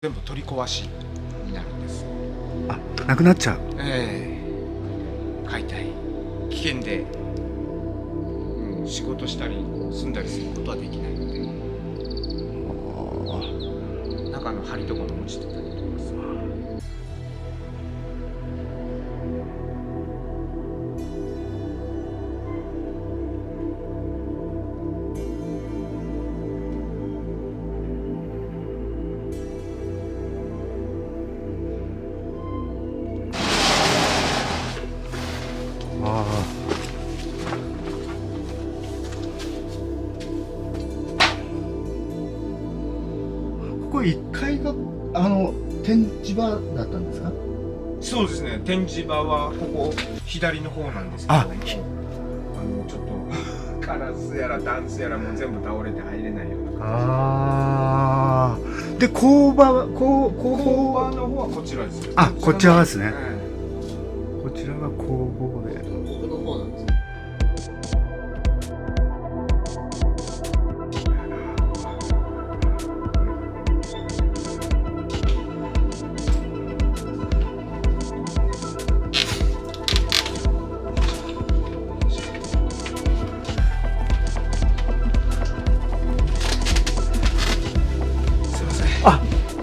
全部取り壊しになるんです。あ、なくなっちゃう。解体危険で、仕事したり住んだりすることはできないので、中の梁とかも落ちてたりとかする。ここ1階が展示場だったんですか？そうですね。展示場はここ左の方なんですけども、ちょっとカラスやらダンスやらも全部倒れて入れないような感じで、工場じ。工場の方はこちらです。あ、こちらですね。はい、こちらが工房で。奥の方なんですね。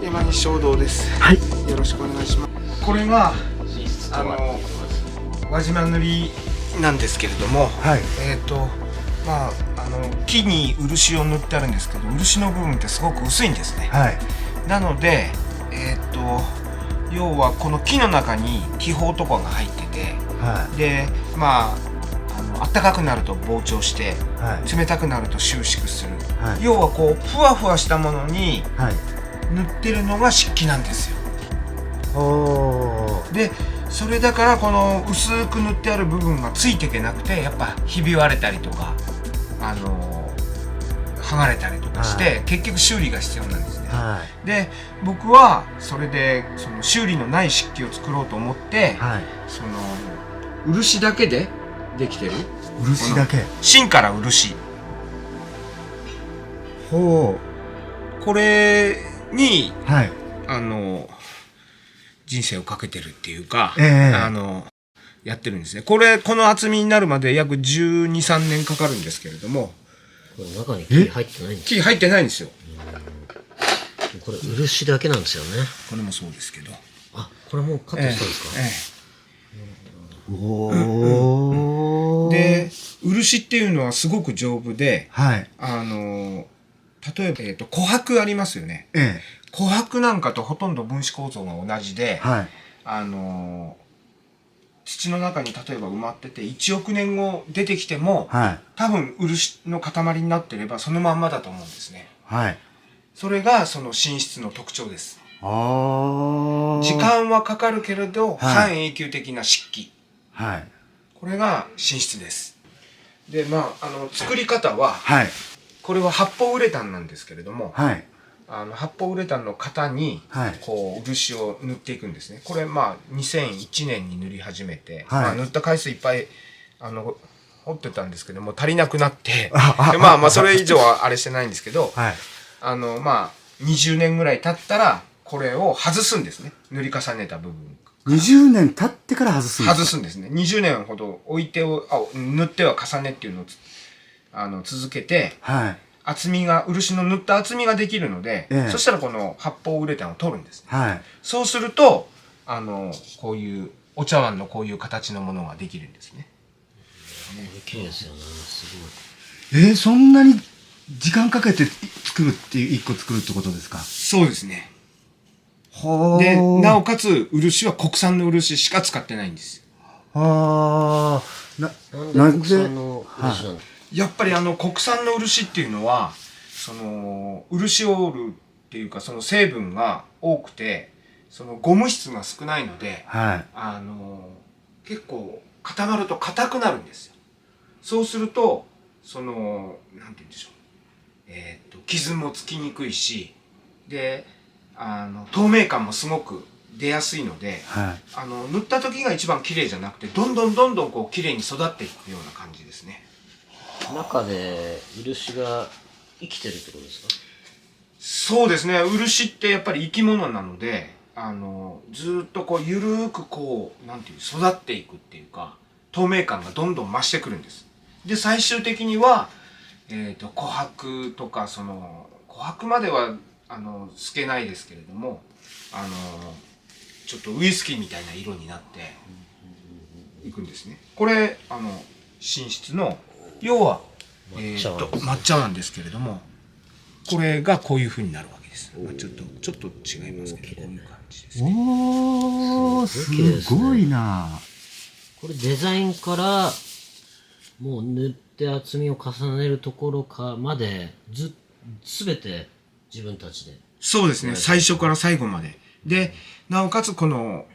山西衝動です。はい。よろしくお願いします。これが輪島塗りなんですけれども、はい。木に漆を塗ってあるんですけど、漆の部分ってすごく薄いんですね。はい。なので、要はこの木の中に気泡とかが入ってて、はで、暖かくなると膨張して、はい。冷たくなると収縮する。はい。要はこうふわふわしたものにはい。塗ってるのが漆器なんですよ。おー。でそれだからこの薄く塗ってある部分がついていけなくて、やっぱひび割れたりとか剥がれたりとかして、はい、結局修理が必要なんですね。はい、で僕はそれでその修理のない漆器を作ろうと思って、はい、その漆だけでできてる、漆だけ、芯から漆、ほこれにう、はい、人生をかけてるっていうか、やってるんですね。この厚みになるまで約12、13年かかるんですけれども、これ中に木入ってないんですか？木入ってないんですよ。これ漆だけなんですよね。これもそうですけど。あ、これもうカットしたんですか？おー。で、漆っていうのはすごく丈夫で、はい、例えば、琥珀ありますよね。琥珀なんかとほとんど分子構造が同じで、はい、土の中に例えば埋まってて1億年後出てきても、はい、多分漆の塊になってればそのまんまだと思うんですね。はい。それがその寝室の特徴です。あー。時間はかかるけれど、はい、半永久的な漆器。はい。これが寝室です。で、作り方は、はい、これは発泡ウレタンなんですけれども、はい、発泡ウレタンの型に、はい、こう漆を塗っていくんですね。これ2001年に塗り始めて、はい、塗った回数いっぱい掘ってたんですけども足りなくなってあそれ以上はあれしてないんですけど、はい、20年ぐらい経ったらこれを外すんですね。塗り重ねた部分。20年経ってから外すんですか？外すんですね。20年ほど塗っては重ねっていうのを続けて、はい、漆の塗った厚みができるので、そしたらこの発泡ウレタンを取るんですね。はい。そうすると、こういうお茶碗のこういう形のものができるんですね。綺麗ですよね。すごい。そんなに時間かけて作るっていう、1個作るってことですか？そうですね。はで、なおかつ漆は国産の漆しか使ってないんです。はあ。なんで国産の漆なんですか？やっぱり国産の漆っていうのはその漆オールっていうかその成分が多くてそのゴム質が少ないので、はい、結構固まると硬くなるんですよ。そうするとそのなんて言うんでしょう、傷もつきにくいしで透明感もすごく出やすいので、はい、塗った時が一番綺麗じゃなくてどんどんこう綺麗に育っていくような感じですね。中で漆が生きてるってことですか？そうですね。漆ってやっぱり生き物なので、ずーっとこう、ゆるーくこう、なんていう、育っていくっていうか、透明感がどんどん増してくるんです。で、最終的には、琥珀とか、琥珀までは、透けないですけれども、ちょっとウイスキーみたいな色になっていくんですね。これ、寝室の、要は、抹茶なんですけれども、これがこういう風になるわけです。まあ、ちょっと違いますけど、こういう感じですね。おー、すごいな。これデザインからもう塗って厚みを重ねるところかまですべて自分たちで。そうですね。最初から最後まで。で、なおかつその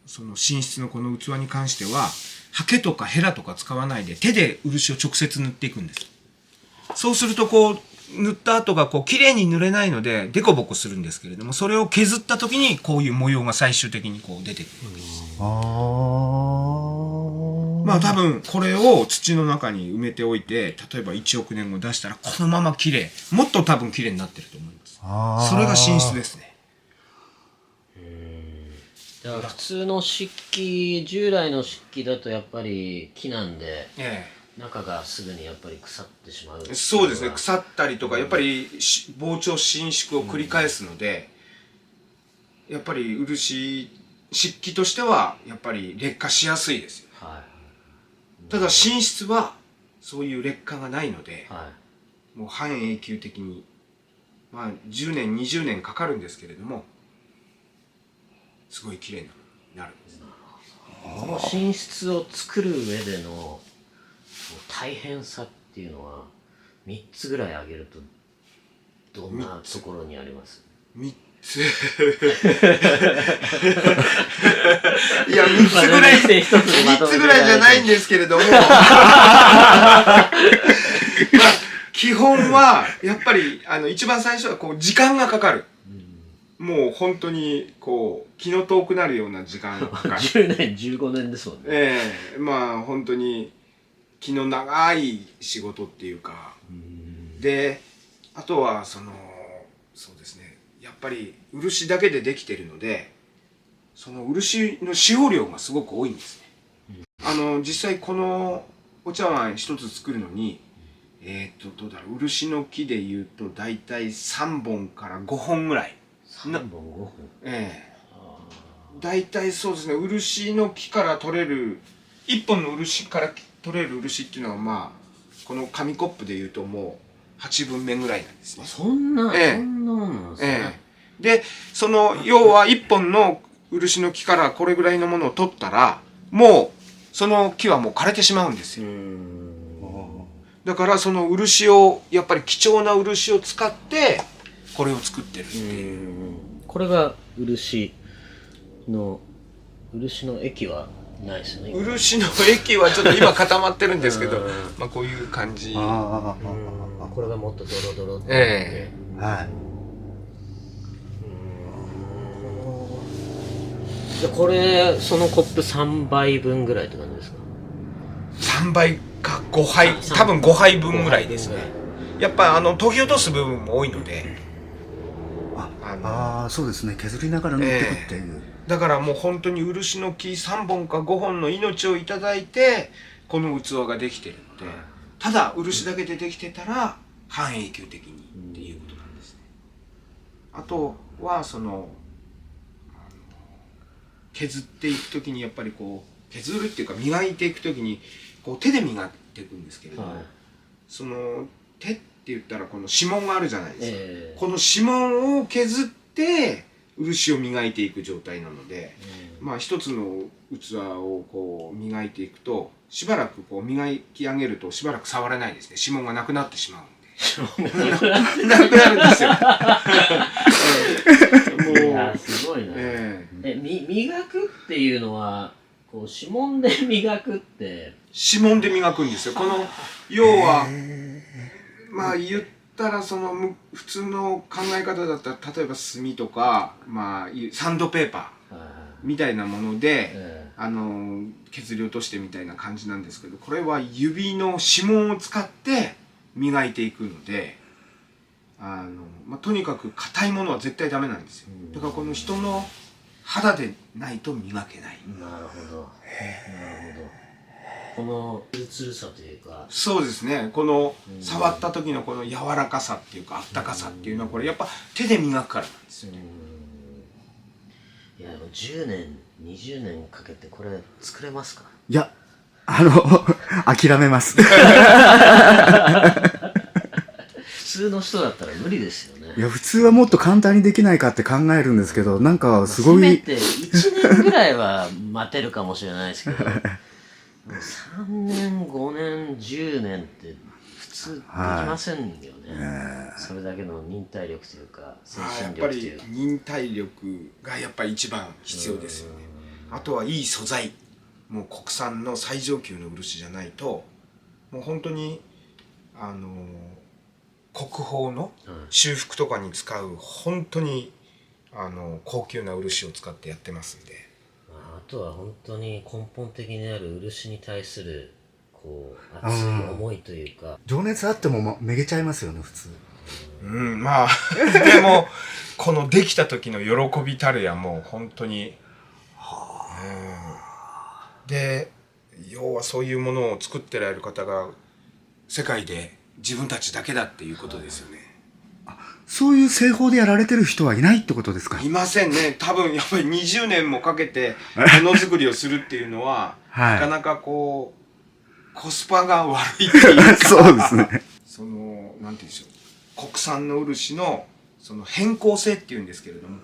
寝室のこの器に関しては、ハケとかヘラとか使わないで手で漆を直接塗っていくんです。そうするとこう、塗った後がこう綺麗に塗れないのでデコボコするんですけれども、それを削った時にこういう模様が最終的にこう出てくるわけです。まあ多分これを土の中に埋めておいて、例えば1億年後出したらこのまま綺麗、もっと多分綺麗になってると思います。それが寝室ですね。だから普通の漆器、従来の漆器だとやっぱり木なんで、中がすぐにやっぱり腐ってしまう。そうですね。腐ったりとか、やっぱり膨張伸縮を繰り返すので、やっぱり漆器としてはやっぱり劣化しやすいですよ。ただ寝室はそういう劣化がないので、もう半永久的に、まあ10年20年かかるんですけれども、すごい綺麗になるんです。この寝室を作る上での大変さっていうのは3つぐらい挙げるとどんなところにあります？ 3ついや、3つぐらい、3つぐらいじゃないんですけれどもまあ、基本はやっぱり一番最初はこう時間がかかる。もう本当にこう気の遠くなるような時間がかかる。10年15年ですもんね。まあ本当に気の長い仕事っていうか、であとはそうですね、やっぱり漆だけでできてるので、その漆の使用量がすごく多いんですね。実際このお茶碗一つ作るのにどうだろう、漆の木でいうと大体3本から5本ぐらい。3本5本。大体そうですね。漆の木から取れる1本の漆から取れる漆っていうのは、まあこの紙コップでいうともう8分目ぐらいなんですね。そんなもんなんですね。で要は1本の漆の木からこれぐらいのものを取ったら、もうその木はもう枯れてしまうんですよ。だからその漆をやっぱり貴重な漆を使ってこれを作ってるっていう。これが漆の液はないですよね。漆の液はちょっと今固まってるんですけど、まあこういう感じ。これがもっとドロドロってで、これそのコップ3杯分ぐらいって感じですか？3杯か5杯、多分5杯分ぐらいですね。やっぱ研ぎ落とす部分も多いので。そうですね。削りながら塗っていくっていう。だからもう本当に漆の木3本か5本の命をいただいてこの器ができてるので、ただ漆だけでできてたら半永久的にっていうことなんですね。あとは削っていくときにやっぱりこう削るっていうか磨いていくときにこう手で磨いていくんですけれども、手って言ったらこの指紋があるじゃないですか。この指紋を削って漆を磨いていく状態なので、まあ一つの器をこう磨いていくとしばらくこう磨き上げるとしばらく触れないですね。指紋がなくなってしまうんでなくなるんですよ。いやすごいな。磨くっていうのはこう指紋で磨くって指紋で磨くんですよ。この要はまあ言ったら普通の考え方だったら例えば墨とか、まあサンドペーパーみたいなもので削り落としてみたいな感じなんですけど、これは指の指紋を使って磨いていくので、とにかく硬いものは絶対ダメなんですよ。だからこの人の肌でないと磨けない。なるほど。なるほど。このツルツルさというか。そうですね。この触った時のこの柔らかさっていうかあったかさっていうのはこれやっぱ手で磨くからなんですよね。いやでも10年20年かけてこれ作れますか？いや諦めます普通の人だったら無理ですよね。いや普通はもっと簡単にできないかって考えるんですけど、なんかすごいせめて1年ぐらいは待てるかもしれないですけど3年5年10年って普通できませんよね、それだけの忍耐力というか精神力というか、やっぱり忍耐力がやっぱり一番必要ですよね。あとはいい素材、もう国産の最上級の漆じゃないともう本当に国宝の修復とかに使う本当に高級な漆を使ってやってますんで、あとは本当に根本的にある漆に対するこう熱い思いというか、情熱あってもめげちゃいますよね普通。まあでもこのできた時の喜びたるやもう本当に、で要はそういうものを作ってられる方が世界で自分たちだけだっていうことですよね。そういう製法でやられてる人はいないってことですか？いませんね。多分やっぱり20年もかけてものづくりをするっていうのは、なかなかこうコスパが悪いっていうかそうですね。そのなんていうんでしょう、国産の漆のその変更性っていうんですけれども、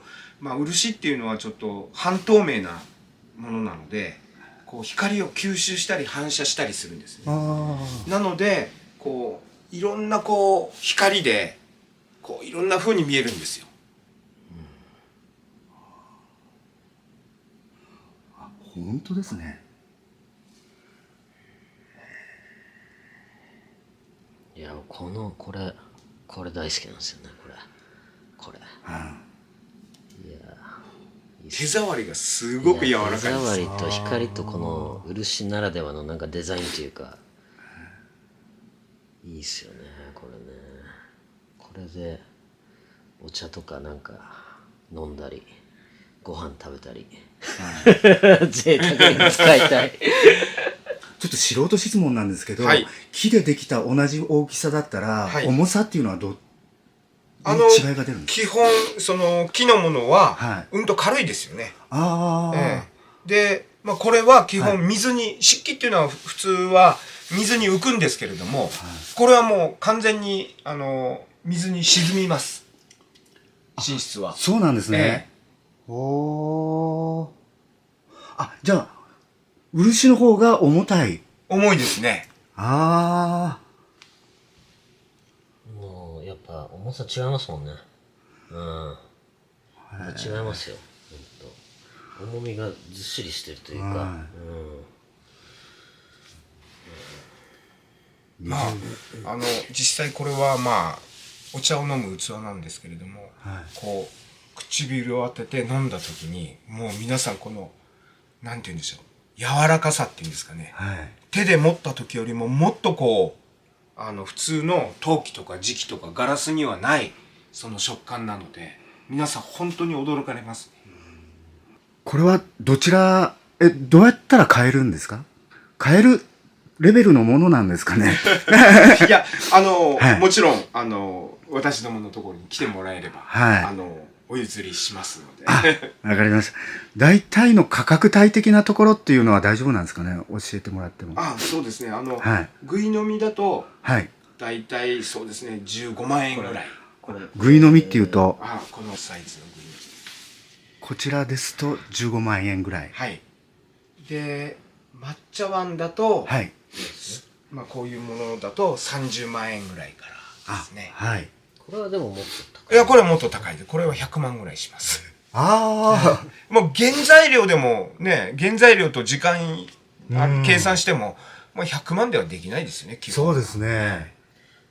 漆っていうのはちょっと半透明なものなので、こう光を吸収したり反射したりするんですね。なのでこういろんなこう光でこういろんな風に見えるんですよ。本当ですね。いやこれ大好きなんですよね。これいやいいっす手触りがすごく柔らかいです。手触りと光とこの漆ならではのなんかデザインというかいいっすよね。これでお茶とかなんか飲んだりご飯食べたり贅沢に使いたいちょっと素人質問なんですけど、はい、木でできた同じ大きさだったら、はい、重さっていうのはどう違いが出るんですか？基本その木のものは、うんと軽いですよね。で、これは基本水に、漆器っていうのは普通は水に浮くんですけれども、これはもう完全に水に沈みます。寝室は。そうなんですね。じゃあ漆の方が重たい。重いですね。もうやっぱ重さ違いますもんね。違いますよ。重みがずっしりしてるというか。実際これはお茶を飲む器なんですけれども、こう唇を当てて飲んだ時にもう皆さんこのなんて言うんでしょう、柔らかさっていうんですかね、手で持った時よりももっとこう普通の陶器とか磁器とかガラスにはないその食感なので皆さん本当に驚かれます。これはどうやったら買えるんですか？買えるレベルのものなんですかね？いやもちろん私どものところに来てもらえれば、お譲りしますので。わかりました。大体の価格帯的なところっていうのは大丈夫なんですかね？教えてもらっても。そうですね。ぐい飲みだと、大体そうですね、15万円ぐらい。ぐい飲みっていうと、このサイズのぐい飲み。こちらですと15万円ぐらい。で、抹茶碗だと、こういうものだと30万円ぐらいからですね。これはでももっと高い。いや、これはもっと高いです。これは100万ぐらいします。もう原材料でもね、原材料と時間計算しても、もう100万ではできないですよね、そうですね。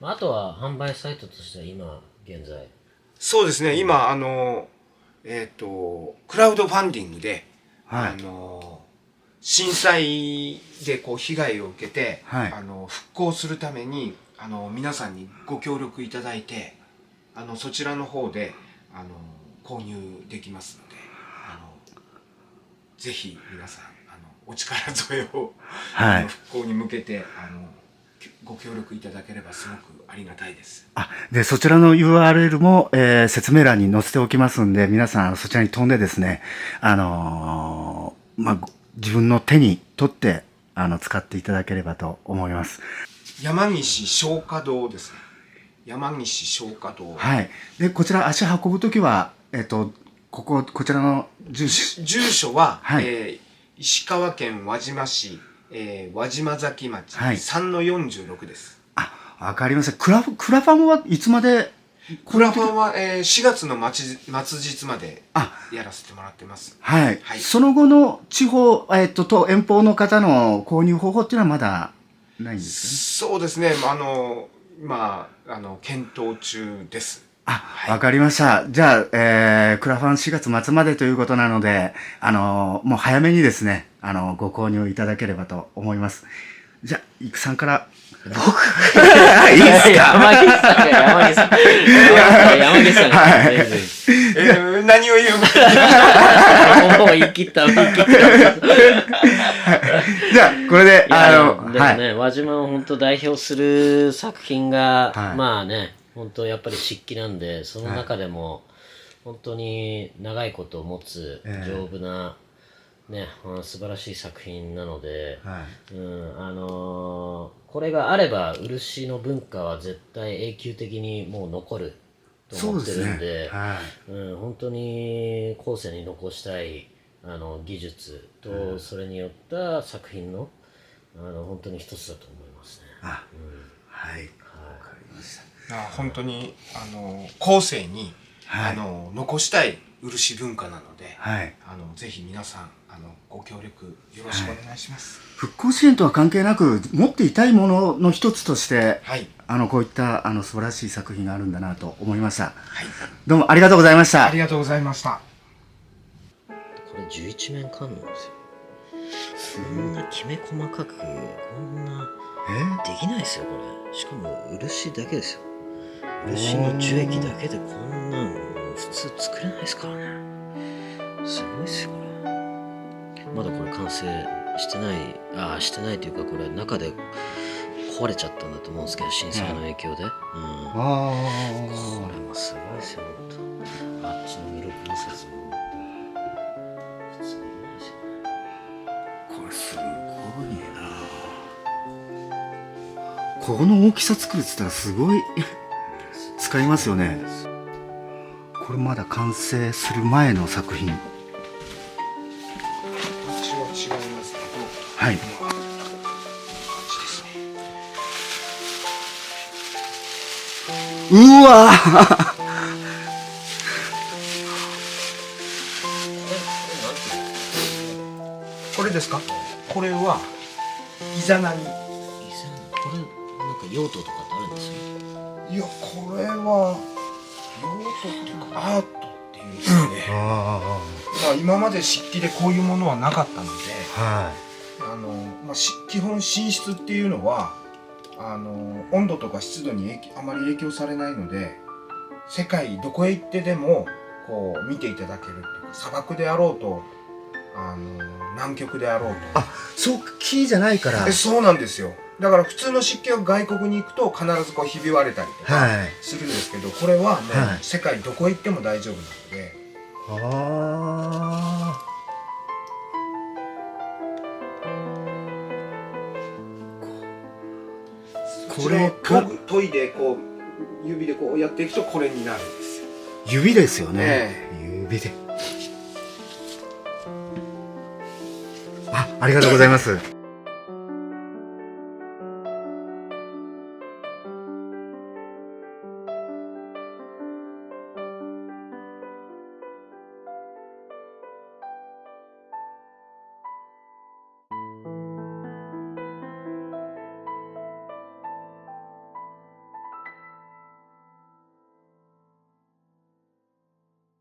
あとは販売サイトとしては今現在。そうですね、今クラウドファンディングで、震災でこう被害を受けて、復興するために皆さんにご協力いただいてそちらの方で購入できますので、ぜひ皆さんお力添えを、はい復興に向けてご協力いただければすごくありがたいです。で、そちらの URL も、説明欄に載せておきますんで、皆さんそちらに飛んでですね、自分の手に取って、使っていただければと思います。山岸松花堂ですね。山岸松花堂。はい。で、こちら足運ぶときは、こちらの住所は、はい石川県輪島市、輪島崎町、はい、3-46です。わかりました。クラファンはいつまで？クラファンは、4月の末日までやらせてもらってます。はい。はい、その後の地方、と遠方の方の購入方法っていうのはまだないんですかね？そうですね。今、検討中です。わかりました。じゃあ、クラファン4月末までということなので、もう早めにですね、ご購入いただければと思います。じゃあ、いくさんから。僕いいですか？山岸さん。はい。何を言うもう言い切った。じゃあ、これで、でもね、輪島を本当代表する作品が、まあね、本当やっぱり漆器なんで、その中でも本当に長いことを持つ丈夫な、ね、素晴らしい作品なので、これがあれば漆の文化は絶対永久的にもう残ると思ってるんで、本当に後世に残したい技術とそれによった作品の本当に一つだと思いますね。はい、わかりました。本当に後世に、残したい漆文化なので、ぜひ皆さんご協力よろしくお願いします。復興支援とは関係なく持っていたいものの一つとして、こういった素晴らしい作品があるんだなと思いました。どうもありがとうございました。ありがとうございました。これ11面観音ですよ。そんなきめ細かくこんなできないですよこれ。しかも漆だけですよ。漆の樹液だけでこんなん普通作れないですからね。すごいですよこれ。まだこれ完成してないというか、これ中で壊れちゃったんだと思うんですけど、震災の影響で。これもすごいですよ本当。あっちの色分節も普通にないですよね。これすごいな。この大きさ作るっつったらすごい使いますよね。これまだ完成する前の作品。違いますけど、はい。うわこれですか？これはイザナギ。これなんか用途とかってあるんですか？いや、これは用途っていうかアートっていうんですかね。今まで漆器でこういうものはなかったので、基本寝室っていうのは温度とか湿度にあまり影響されないので、世界どこへ行ってでもこう見ていただけるっていうか、砂漠であろうと南極であろうと。そう木じゃないから。そうなんですよ。だから普通の漆器は外国に行くと必ずこうひび割れたりとかするんですけど、これはもう世界どこへ行っても大丈夫なので。これを研いでこう指でこうやっていくとこれになるんですよ。指ですよね。指で。ありがとうございます。